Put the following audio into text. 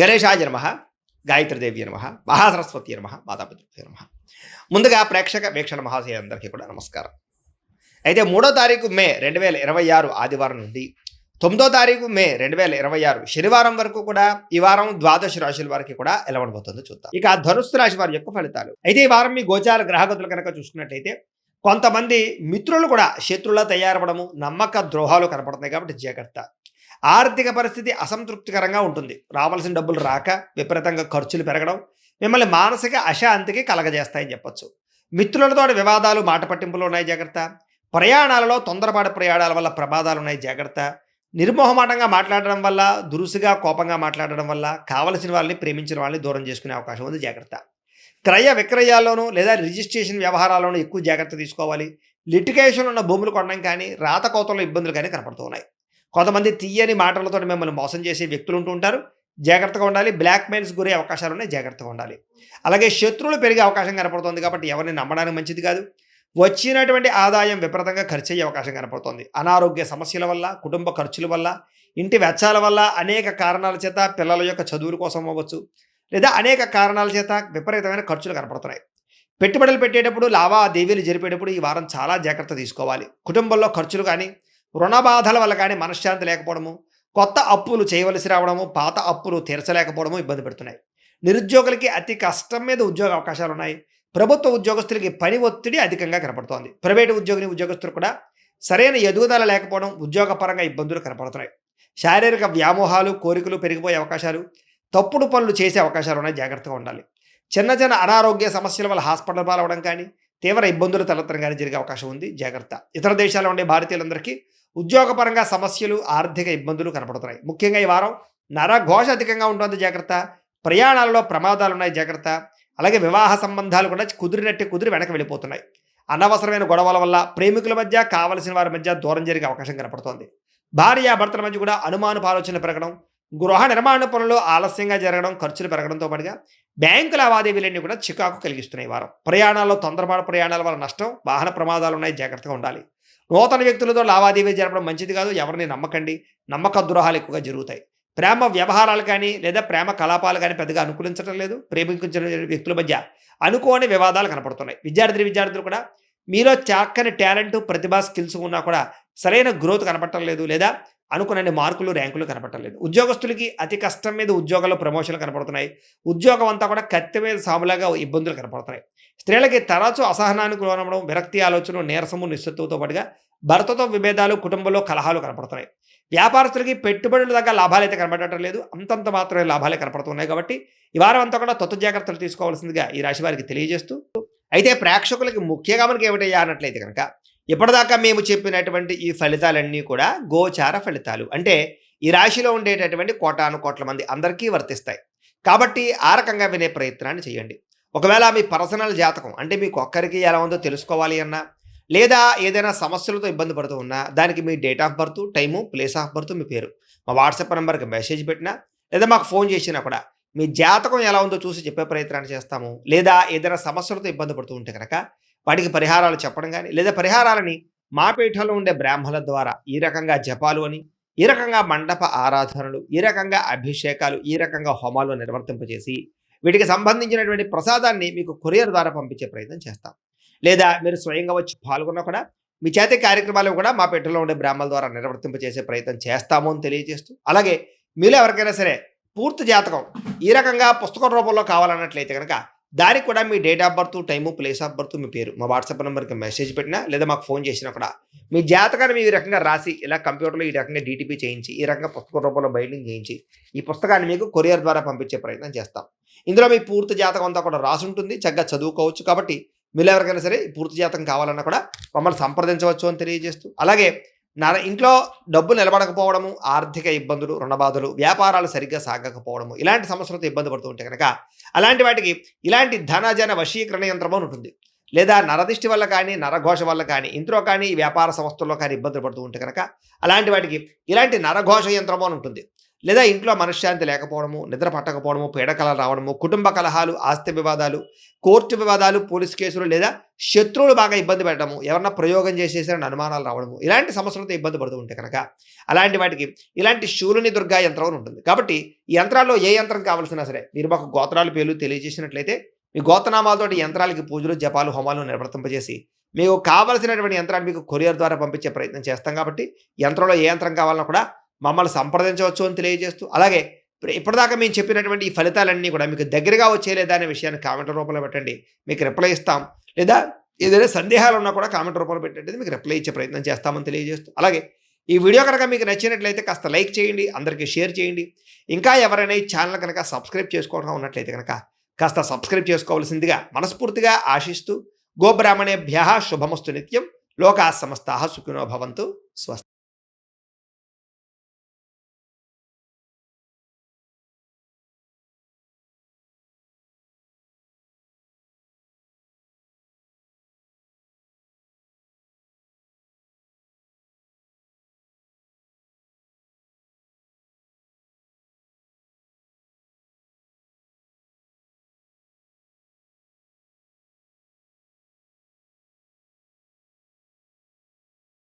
గణేశాయ నమః, గాయత్రీదేవి నమః, మహాసరస్వతి నమః, మాతాపితృభ్యో నమః. ముందుగా ప్రేక్షక వీక్షణ మహాశయులందరికీ కూడా నమస్కారం. అయితే 3వ తారీఖు మే 2026 ఆదివారం నుండి 9వ తారీఖు మే 2026 శనివారం వరకు కూడా ఈ వారం ద్వాదశ రాశుల వారికి కూడా ఎలా ఉండబోతుందో చూద్దాం. ఇక ధనుస్సు రాశి వారి యొక్క ఫలితాలు. అయితే ఈ వారం మీ గోచార గ్రహగతులు కనుక చూసుకున్నట్లయితే కొంతమంది మిత్రులు కూడా శత్రువులా తయారవడము, నమ్మక ద్రోహాలు కనపడుతున్నాయి కాబట్టి జాగ్రత్త. ఆర్థిక పరిస్థితి అసంతృప్తికరంగా ఉంటుంది. రావాల్సిన డబ్బులు రాక విపరీతంగా ఖర్చులు పెరగడం మిమ్మల్ని మానసిక అశాంతికి కలగజేస్తాయని చెప్పొచ్చు. మిత్రులతో వివాదాలు, మాట పట్టింపులు ఉన్నాయి జాగ్రత్త. ప్రయాణాలలో తొందరపాటు ప్రయాణాల వల్ల ప్రమాదాలు ఉన్నాయి జాగ్రత్త. నిర్మోహమాటంగా మాట్లాడడం వల్ల, దురుసుగా కోపంగా మాట్లాడడం వల్ల కావలసిన వాళ్ళని, ప్రేమించిన వాళ్ళని దూరం చేసుకునే అవకాశం ఉంది జాగ్రత్త. క్రయ విక్రయాల్లోనూ లేదా రిజిస్ట్రేషన్ వ్యవహారాల్లోనూ ఎక్కువ జాగ్రత్త తీసుకోవాలి. లిటిగేషన్ ఉన్న భూములు కొనడం కానీ, రాత కోతల్లో ఇబ్బందులు కానీ కనపడుతూ ఉన్నాయి. కొంతమంది తీయని మాటలతో మిమ్మల్ని మోసం చేసే వ్యక్తులు ఉంటూ ఉంటారు, జాగ్రత్తగా ఉండాలి. బ్లాక్ మెయిల్స్ గురే అవకాశాలు ఉన్నాయి, జాగ్రత్తగా ఉండాలి. అలాగే శత్రువులు పెరిగే అవకాశం కనపడుతుంది కాబట్టి ఎవరిని నమ్మడానికి మంచిది కాదు. వచ్చినటువంటి ఆదాయం విపరీతంగా ఖర్చు అయ్యే అవకాశం కనపడుతుంది. అనారోగ్య సమస్యల వల్ల, కుటుంబ ఖర్చుల వల్ల, ఇంటి వెచ్చాల వల్ల, అనేక కారణాల చేత పిల్లల యొక్క చదువుల కోసం అవ్వచ్చు, లేదా అనేక కారణాల చేత విపరీతమైన ఖర్చులు కనపడుతున్నాయి. పెట్టుబడులు పెట్టేటప్పుడు, లావాదేవీలు జరిపేటప్పుడు ఈ వారం చాలా జాగ్రత్త తీసుకోవాలి. కుటుంబంలో ఖర్చులు కానీ, రుణ బాధల వల్ల కానీ మనశ్శాంతి లేకపోవడము, కొత్త అప్పులు చేయవలసి రావడము, పాత అప్పులు తీర్చలేకపోవడము ఇబ్బంది పెడుతున్నాయి. నిరుద్యోగులకి అతి కష్టం మీద ఉద్యోగ అవకాశాలు ఉన్నాయి. ప్రభుత్వ ఉద్యోగస్తులకి పని ఒత్తిడి అధికంగా కనపడుతోంది. ప్రైవేటు ఉద్యోగస్తులు కూడా సరైన ఎదుగుదల లేకపోవడం, ఉద్యోగపరంగా ఇబ్బందులు కనపడుతున్నాయి. శారీరక వ్యామోహాలు, కోరికలు పెరిగిపోయే అవకాశాలు, తప్పుడు పనులు చేసే అవకాశాలు ఉన్నాయి, జాగ్రత్తగా ఉండాలి. చిన్న చిన్న అనారోగ్య సమస్యల వల్ల హాస్పిటల్ పాలవడం కానీ, తీవ్ర ఇబ్బందులు తలెత్తడం కానీ జరిగే అవకాశం ఉంది, జాగ్రత్త. ఇతర దేశాల్లో ఉండే భారతీయులందరికీ ఉద్యోగపరంగా సమస్యలు, ఆర్థిక ఇబ్బందులు కనపడుతున్నాయి. ముఖ్యంగా ఈ వారం నరఘోష అధికంగా ఉంటుంది, జాగ్రత్త. ప్రయాణాలలో ప్రమాదాలు ఉన్నాయి, జాగ్రత్త. అలాగే వివాహ సంబంధాలు కూడా కుదిరి వెనక్కి వెళ్ళిపోతున్నాయి. అనవసరమైన గొడవల వల్ల ప్రేమికుల మధ్య, కావలసిన వారి మధ్య దూరం జరిగే అవకాశం కనపడుతోంది. భార్యాభర్తల మధ్య కూడా అనుమానపు ఆలోచన పెరగడం, గృహ నిర్మాణ పనులు ఆలస్యంగా జరగడం, ఖర్చులు పెరగడంతో పాటుగా బ్యాంకు లావాదేవీలన్నీ కూడా చికాకు కలిగిస్తున్నాయి. వారం ప్రయాణాల్లో తొందరపాటు ప్రయాణాల వల్ల నష్టం, వాహన ప్రమాదాలు ఉన్నాయి, జాగ్రత్తగా ఉండాలి. నూతన వ్యక్తులతో లావాదేవీ జరపడం మంచిది కాదు. ఎవరిని నమ్మకండి, నమ్మక ద్రోహాలు ఎక్కువగా జరుగుతాయి. ప్రేమ వ్యవహారాలు కానీ లేదా ప్రేమ కలాపాలు కానీ పెద్దగా అనుకూలించడం లేదు. ప్రేమించిన వ్యక్తుల మధ్య అనుకోని వివాదాలు కనపడుతున్నాయి. విద్యార్థులు కూడా మీలో చక్కని టాలెంట్, ప్రతిభా, స్కిల్స్ ఉన్నా కూడా సరైన గ్రోత్ కనపడటం లేదు, లేదా అనుకునే మార్కులు, ర్యాంకులు కనపడటం లేదు. ఉద్యోగస్తులకి అతి కష్టం మీద ఉద్యోగాల్లో ప్రమోషన్లు కనపడుతున్నాయి. ఉద్యోగం అంతా కూడా కత్తి మీద సాములాగా ఇబ్బందులు కనపడుతున్నాయి. స్త్రీలకి తరచూ అసహనానికి లోనవడం, విరక్తి ఆలోచన, నీరసము, నిస్సత్తుతో పాటుగా భర్తతో విభేదాలు, కుటుంబంలో కలహాలు కనపడుతున్నాయి. వ్యాపారస్తులకి పెట్టుబడుల దగ్గర లాభాలు అయితే కనపడటం లేదు, అంతంత మాత్రమే లాభాలే కనపడుతున్నాయి. కాబట్టి ఈ వారం అంతా కూడా తొత్తు జాగ్రత్తలు తీసుకోవాల్సిందిగా ఈ రాశి వారికి తెలియజేస్తూ, అయితే ప్రేక్షకులకి ముఖ్యంగా మనకి ఏమిటయ్యా అన్నట్లయితే కనుక ఇప్పటిదాకా మేము చెప్పినటువంటి ఈ ఫలితాలన్నీ కూడా గోచార ఫలితాలు, అంటే ఈ రాశిలో ఉండేటటువంటి కోటాను కోట్ల మంది అందరికీ వర్తిస్తాయి. కాబట్టి ఆ రకంగా వినే ప్రయత్నాన్ని చేయండి. ఒకవేళ మీ పర్సనల్ జాతకం, అంటే మీకు ఒక్కరికి ఎలా ఉందో తెలుసుకోవాలి అన్నా, లేదా ఏదైనా సమస్యలతో ఇబ్బంది పడుతూ ఉన్నా, దానికి మీ date of birth, time, place of birth, మీ పేరు మా వాట్సాప్ నెంబర్కి మెసేజ్ పెట్టినా, లేదా మాకు ఫోన్ చేసినా కూడా మీ జాతకం ఎలా ఉందో చూసి చెప్పే ప్రయత్నాన్ని చేస్తాము. లేదా ఏదైనా సమస్యలతో ఇబ్బంది పడుతూ ఉంటే కనుక వాటికి పరిహారాలు చెప్పడం కానీ, లేదా పరిహారాలని మా పీఠంలో ఉండే బ్రాహ్మణుల ద్వారా ఈ రకంగా జపాలు అని, ఈ రకంగా మండప ఆరాధనలు, ఈ రకంగా అభిషేకాలు, ఈ రకంగా హోమాలు నిర్వర్తింపజేసి వీటికి సంబంధించినటువంటి ప్రసాదాన్ని మీకు కొరియర్ ద్వారా పంపించే ప్రయత్నం చేస్తాం. లేదా మీరు స్వయంగా వచ్చి పాల్గొన్నా కూడా మీ చేతి కార్యక్రమాలు కూడా మా పీఠంలో ఉండే బ్రాహ్మణుల ద్వారా నిర్వర్తింపజేసే ప్రయత్నం చేస్తాము అని తెలియజేస్తూ, అలాగే మీలో ఎవరికైనా సరే పూర్తి జాతకం ఈ రకంగా పుస్తకం రూపంలో కావాలన్నట్లయితే కనుక దానికి కూడా మీ date of birth, time, place of birth, మీ పేరు మా వాట్సాప్ నెంబర్కి మెసేజ్ పెట్టినా, లేదా మాకు ఫోన్ చేసినా కూడా మీ జాతకాన్ని మీ ఈ రకంగా రాసి, ఇలా కంప్యూటర్లో ఈ రకంగా డీటీపీ చేయించి, ఈ రకంగా పుస్తకం రూపంలో బైండింగ్ చేయించి ఈ పుస్తకాన్ని మీకు కొరియర్ ద్వారా పంపించే ప్రయత్నం చేస్తాం. ఇందులో మీ పూర్తి జాతకం అంతా కూడా రాసి ఉంటుంది, చక్కగా చదువుకోవచ్చు. కాబట్టి మీరు ఎవరికైనా సరే పూర్తి జాతకం కావాలన్నా కూడా మమ్మల్ని సంప్రదించవచ్చు అని తెలియజేస్తూ, అలాగే ఇంట్లో డబ్బు నిలబడకపోవడము, ఆర్థిక ఇబ్బందులు, రుణబాధలు, వ్యాపారాలు సరిగ్గా సాగకపోవడము, ఇలాంటి సమస్యలతో ఇబ్బంది పడుతూ ఉంటే కనుక అలాంటి వాటికి ఇలాంటి ధనజన వశీకరణ యంత్రం అని ఉంటుంది. లేదా నరదిష్టి వల్ల కానీ, నరఘోష వల్ల కానీ, ఇంట్లో కానీ, వ్యాపార సంస్థల్లో కానీ ఇబ్బందులు పడుతూ ఉంటే కనుక అలాంటి వాటికి ఇలాంటి నరఘోష యంత్రము అని ఉంటుంది. లేదా ఇంట్లో మనశ్శాంతి లేకపోవడము, నిద్ర పట్టకపోవడము, పీడకలలు రావడము, కుటుంబ కలహాలు, ఆస్తి వివాదాలు, కోర్టు వివాదాలు, పోలీస్ కేసులు లేదా శత్రువులు బాగా ఇబ్బంది పెట్టడము, ఎవరన్నా ప్రయోగం చేసేసారని అనుమానాలు రావడము, ఇలాంటి సమస్యలతో ఇబ్బంది పడుతూ ఉంటే కనుక అలాంటి వాటికి ఇలాంటి శూలుని దుర్గా యంత్రం అని ఉంటుంది. కాబట్టి ఈ యంత్రాల్లో ఏ యంత్రం కావాల్సినా సరే మీరు మాకు గోత్రాలు పేర్లు తెలియజేసినట్లయితే మీ గోత్రనామాలతోటి యంత్రాలకి పూజలు, జపాలు, హోమాలు నిర్వర్తింపజేసి మీకు కావలసినటువంటి యంత్రాన్ని మీకు కొరియర్ ద్వారా పంపించే ప్రయత్నం చేస్తాం. కాబట్టి యంత్రంలో ఏ యంత్రం కావాలన్నా కూడా మమ్మల్ని సంప్రదించవచ్చు అని తెలియజేస్తూ, అలాగే ఇప్పటిదాకా మేము చెప్పినటువంటి ఈ ఫలితాలన్నీ కూడా మీకు దగ్గరగా వచ్చేలేదా అనే విషయాన్ని కామెంట్ రూపంలో పెట్టండి, మీకు రిప్లై ఇస్తాం. లేదా ఏదైనా సందేహాలు ఉన్నా కూడా కామెంట్ రూపంలో పెట్టండి, మీకు రిప్లై ఇచ్చే ప్రయత్నం చేస్తామని తెలియజేస్తూ, అలాగే ఈ వీడియో కనుక మీకు నచ్చినట్లయితే కాస్త లైక్ చేయండి, అందరికీ షేర్ చేయండి. ఇంకా ఎవరైనా ఈ ఛానల్ కనుక సబ్స్క్రైబ్ చేసుకోవడం ఉన్నట్లయితే కనుక కాస్త సబ్స్క్రైబ్ చేసుకోవాల్సిందిగా మనస్ఫూర్తిగా ఆశిస్తూ, గోబ్రాహ్మణేభ్యః శుభమస్తు నిత్యం, లోకాः సమస్తాः సుఖినో భవంతు. స్వస్తి.